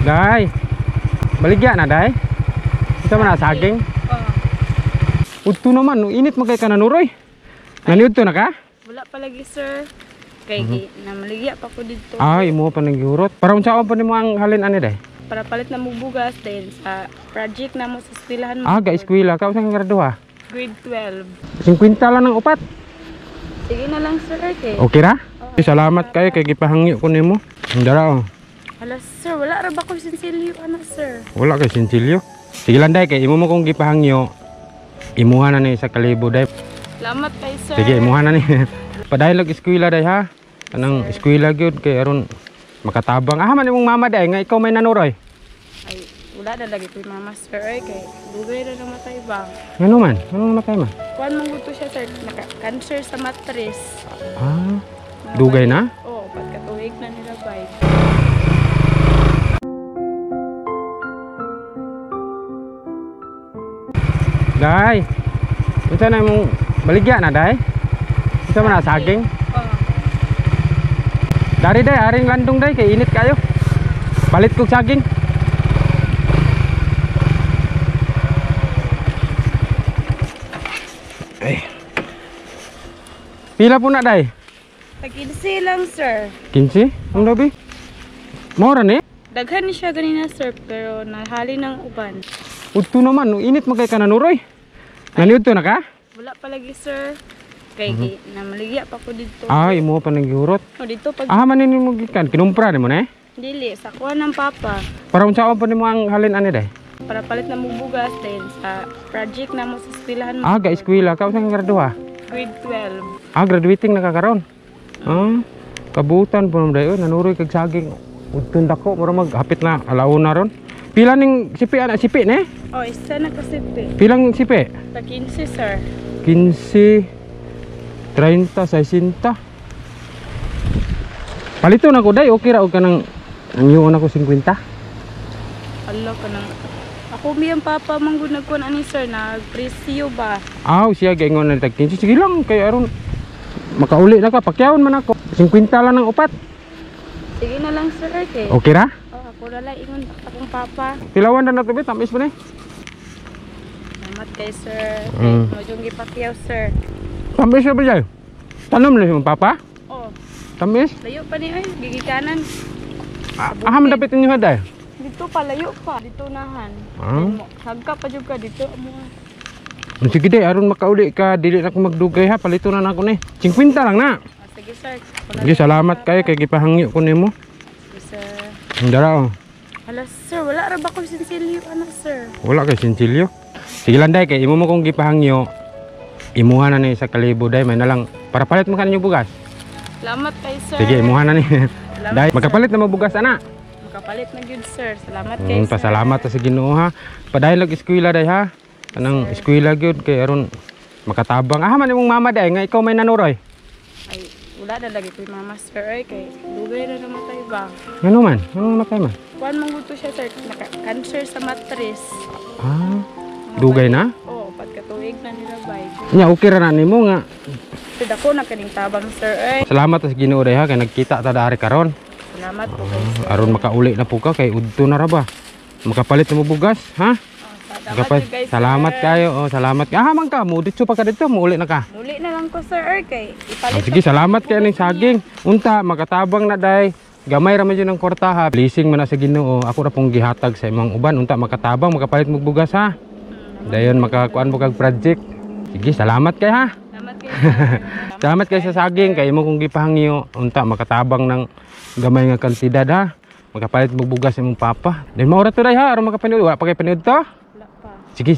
Day, baligya na day. Isa man na saging. Udto naman, init magkay ka nanuroy. Naniudto na ka? Wala pa lagi sir. Kay namaligya pa ko dito. Ay, imo pa nagihurot. Para unsa pa nimo ang halin ani day? Para palit na mo bugas din sa project na mo sa eskwelahan mo. Ga eskwela ka usa ka graduha? Grade 12. 50 lang ng upat. Sige na lang sir kay. Okay ra? Salamat kayo kay gipahangyo ko nimo. Ndara oh. Hala sir, wala ra ba ko sinsilyo ana sir? Wala kay sinsilyo. Sige lang day kay imo mo kong gipahangyo. Imuha na ni sa kalibo day. Salamat kay sir. Sige, imuha na ni. Padayag eskwela day ha. Kanang eskwela gyud kay aron makatabang. Man imong mama day nga ikaw may nanuroy. Ay, wala na lagi ko mama sir kay dugay na namatay ba? Ngano man? Anong namatay man? Kuan man gusto siya sir, naka-cancer sa mattress. Dugay na? Oo, pagkatuig na nila bay. Day. Unsa na imong baligya na day? Unsa man na saging? Dari day, aring landong day kay init kayo. Palit kog saging. Ay. Pila po na day? Tag-15 lang sir. 15? Ang labi? Mora ni? Daghan ni siya ganina sir, pero nahali ng uban. Udto naman, init magkay ka nanuroy. Naniudto na ka? Wala pa lagi sir. Kay namaligya pa ko dito. Ay, imo pa nagihurot. O dito pag Manin mo gikan, kinumpra nimo na eh? dili sa kuha ng papa. Para unsa pa nimo ang halin ani day? Para palit na mo bugas din sa project na mo sa eskwelahan mo. Ga eskwela ka usa ka graduha? Grade 12. Graduating na ka karon. Kabutan po naman dayo, nanuroy kag saging. Udton dako, mura maghapit na alauna ron. Pila ning sipi anak sipi ne? O, isa na kasipi. Pilang sipi? Sa 15 sir. 15, 30, 60. Palito na ko day, okay ra og kanang anyo na ko 50. Ala ka nang. Ako miyang papa manggod nagkuhan ani sir, nagpresyo ba? Siya gaingon na tag 15. Sige lang kay aron makauli na ka, pakyawon man ako. 50 lang ng upat. Sige na lang sir kay. Okay ra? Ako na lang ingon akong papa. Pilawan na nato bit, tamis pa ni. Salamat kay sir. Mm. Mojong gipakyaw sir. Tamis na ba jay? Tanom na si mong papa? Oh, Tamis? layo pa ni ay gigikanan. Aham dapat inyo haday. Dito pa layo pa, dito nahan. Sagka pa jud ka dito amo. Sige day, aron makauli ka, dili na ko magdugay ha, palito na nako ni. 50 lang na. Sige sir. Sige, salamat kayo kay gipahangyo ko nimo. Sige sir. Ndara oh. Hala sir, wala ra ba ko sinsilyo ana sir? Wala kay sinsilyo. Sige lang day kay imo mo kong gipahangyo. Imuha na ni sa kalibo day, may nalang para palit mo kanyo bugas. Salamat kay sir. Sige, imuha na ni. Day, magkapalit na mo bugas ana. Makapalit na gyud sir. Salamat kay sir. Pasalamat sa Ginoo ha. Padayag eskwela day ha. Kanang eskwela gyud kay aron makatabang. Man imong mama day nga ikaw may nanuroy. Ay, wala na lagi ko mama sir kay dugay na namatay ba? Ngano man? Ngano namatay man? Kuan man gusto siya sir, naka-cancer sa mattress. Dugay na? Oo, pagkatuig na nila bay. Nya okay ra na nimo nga. Sir ako na kaning tabang sir Salamat sa Ginoo day ha kay nagkita ta dari karon. Salamat po kay sir. Aron makauli na po ka kay udto na ra ba. Makapalit na mo bugas ha? Salamat kayo. Salamat. Man ka mo dito pa ka dito, muuli na ka. Muli na lang ko sir kay ipalit. Sige, salamat kayo ning saging. Unta makatabang na day. Gamay ra man jud ang kwarta ha. Blessing man na sa Ginoo. Ako ra pong gihatag sa imong uban. Unta makatabang, makapalit mo bugas ha. Dayon makakuan mo kag project. Sige, salamat kayo ha. Salamat kay Salamat kayo sa saging kay imo kong gipahangyo. Unta makatabang ng gamay nga kantidad ha. Makapalit mo bugas sa imong papa. Then maura to day ha, aron makapanood. Wala pa kay panood to. Sige,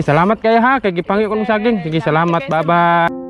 salamat kayo ha. Kay gipangyo ko ng saging. Sige, salamat. Bye-bye.